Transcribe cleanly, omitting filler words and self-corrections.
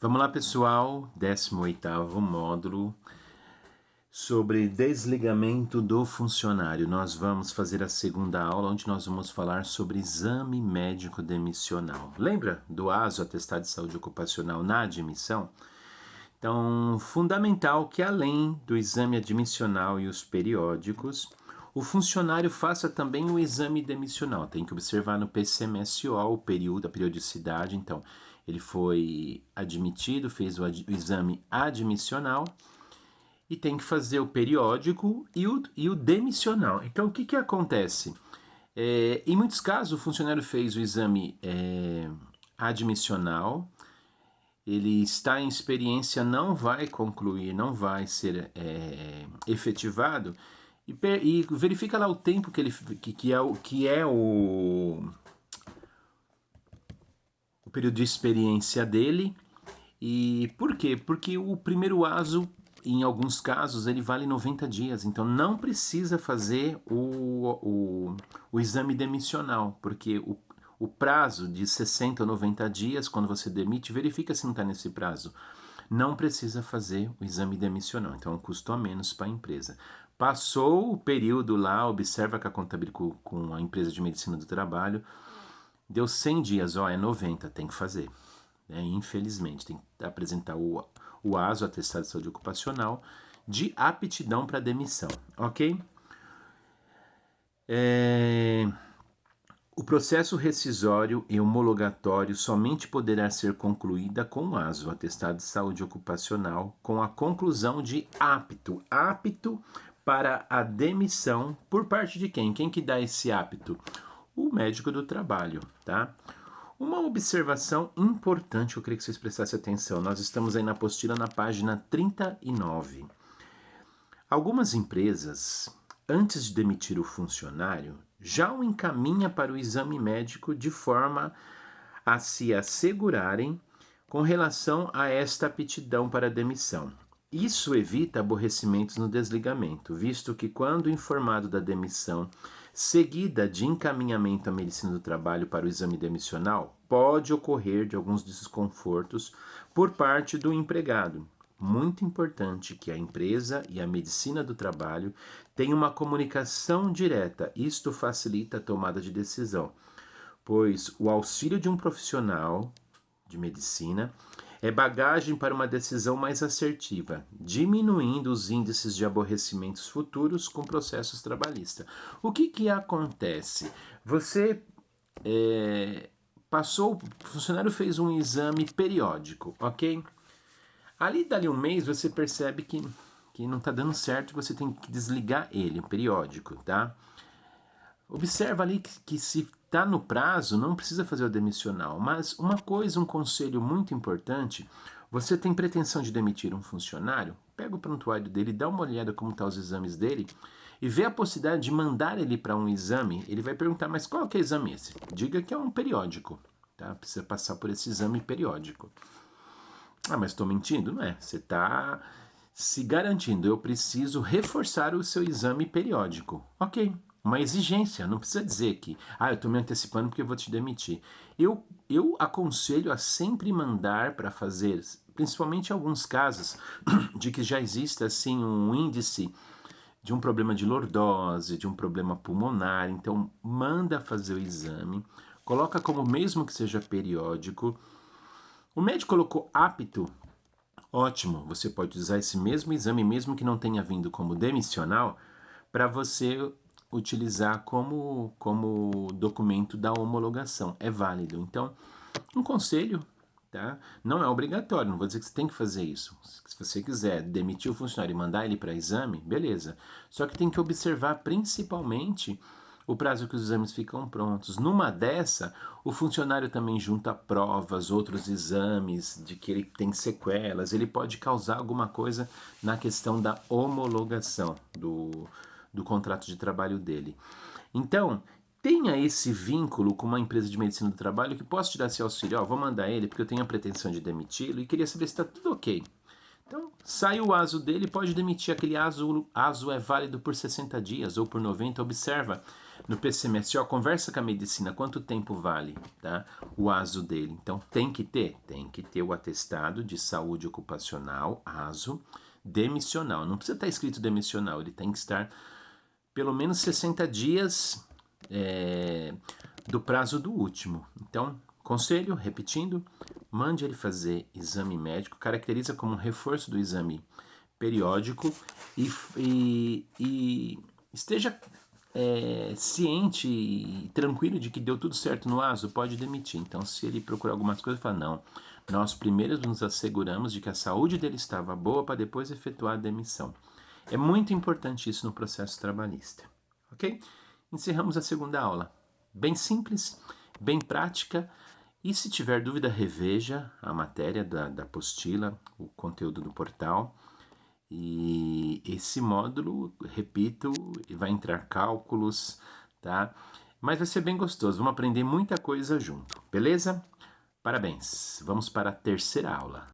Vamos lá, pessoal, 18º módulo sobre desligamento do funcionário. Nós vamos fazer a segunda aula, onde nós vamos falar sobre exame médico demissional. Lembra do ASO, Atestado de Saúde Ocupacional, na admissão? Então, fundamental que além do exame admissional e os periódicos, o funcionário faça também o exame demissional. Tem que observar no PCMSO o período, a periodicidade. Então, ele foi admitido, fez o exame admissional e tem que fazer o periódico e o demissional. Então, o que acontece? Em muitos casos, o funcionário fez o exame admissional, ele está em experiência, não vai concluir, não vai ser efetivado, e verifica lá o tempo que é o período de experiência dele. E por quê? Porque o primeiro ASO, em alguns casos, ele vale 90 dias, então não precisa fazer o exame demissional, porque o prazo de 60 ou 90 dias, quando você demite, verifica se não está nesse prazo. Não precisa fazer o exame demissional, então é um custo a menos para a empresa. Passou o período lá, observa com a empresa de medicina do trabalho, deu 100 dias, é 90, tem que fazer. Infelizmente, tem que apresentar o ASO, Atestado de Saúde Ocupacional, de aptidão para demissão, ok? O processo rescisório e homologatório somente poderá ser concluída com o ASO, Atestado de Saúde Ocupacional, com a conclusão de apto para a demissão por parte de quem? Quem que dá esse apto? O médico do trabalho, tá? Uma observação importante, eu queria que vocês prestassem atenção. Nós estamos aí na apostila na página 39. Algumas empresas, antes de demitir o funcionário, já o encaminha para o exame médico de forma a se assegurarem com relação a esta aptidão para a demissão. Isso evita aborrecimentos no desligamento, visto que quando informado da demissão seguida de encaminhamento à medicina do trabalho para o exame demissional, pode ocorrer de alguns desconfortos por parte do empregado. Muito importante que a empresa e a medicina do trabalho tenham uma comunicação direta. Isto facilita a tomada de decisão, pois o auxílio de um profissional de medicina é bagagem para uma decisão mais assertiva, diminuindo os índices de aborrecimentos futuros com processos trabalhistas. O que acontece? Você passou, o funcionário fez um exame periódico, ok? Dali um mês, você percebe que não está dando certo, você tem que desligar ele, periódico, tá? Observa ali que se está no prazo, não precisa fazer o demissional. Mas uma coisa, um conselho muito importante, você tem pretensão de demitir um funcionário, pega o prontuário dele, dá uma olhada como estão os exames dele e vê a possibilidade de mandar ele para um exame. Ele vai perguntar, mas qual que é o exame esse? Diga que é um periódico, tá? Precisa passar por esse exame periódico. Mas estou mentindo? Não é. Você está se garantindo. Eu preciso reforçar o seu exame periódico. Ok. Uma exigência. Não precisa dizer que eu estou me antecipando porque eu vou te demitir. Eu aconselho a sempre mandar para fazer, principalmente em alguns casos de que já existe assim um índice de um problema de lordose, de um problema pulmonar. Então, manda fazer o exame. Coloca como mesmo que seja periódico. O médico colocou apto, ótimo, você pode usar esse mesmo exame, mesmo que não tenha vindo como demissional, para você utilizar como documento da homologação, é válido. Então, um conselho, tá? Não é obrigatório, não vou dizer que você tem que fazer isso. Se você quiser demitir o funcionário e mandar ele para exame, beleza. Só que tem que observar principalmente o prazo que os exames ficam prontos. Numa dessa, o funcionário também junta provas, outros exames de que ele tem sequelas, ele pode causar alguma coisa na questão da homologação do contrato de trabalho dele. Então, tenha esse vínculo com uma empresa de medicina do trabalho que possa te dar esse auxílio. Vou mandar ele porque eu tenho a pretensão de demiti-lo e queria saber se está tudo ok. Então, sai o ASO dele, pode demitir. Aquele ASO é válido por 60 dias ou por 90, observa. no PCMS, ó, conversa com a medicina, quanto tempo vale, tá? O ASO dele. Então tem que ter o atestado de saúde ocupacional, ASO, demissional. Não precisa estar escrito demissional, ele tem que estar pelo menos 60 dias do prazo do último. Então, conselho, repetindo, mande ele fazer exame médico, caracteriza como um reforço do exame periódico e esteja ciente e tranquilo de que deu tudo certo no ASO, pode demitir. Então, se ele procurar algumas coisas, fala, não, nós primeiro nos asseguramos de que a saúde dele estava boa para depois efetuar a demissão. É muito importante isso no processo trabalhista, ok? Encerramos a segunda aula. Bem simples, bem prática. E se tiver dúvida, reveja a matéria da apostila, o conteúdo do portal. E esse módulo, repito, vai entrar cálculos, tá? Mas vai ser bem gostoso, vamos aprender muita coisa junto, beleza? Parabéns, vamos para a terceira aula.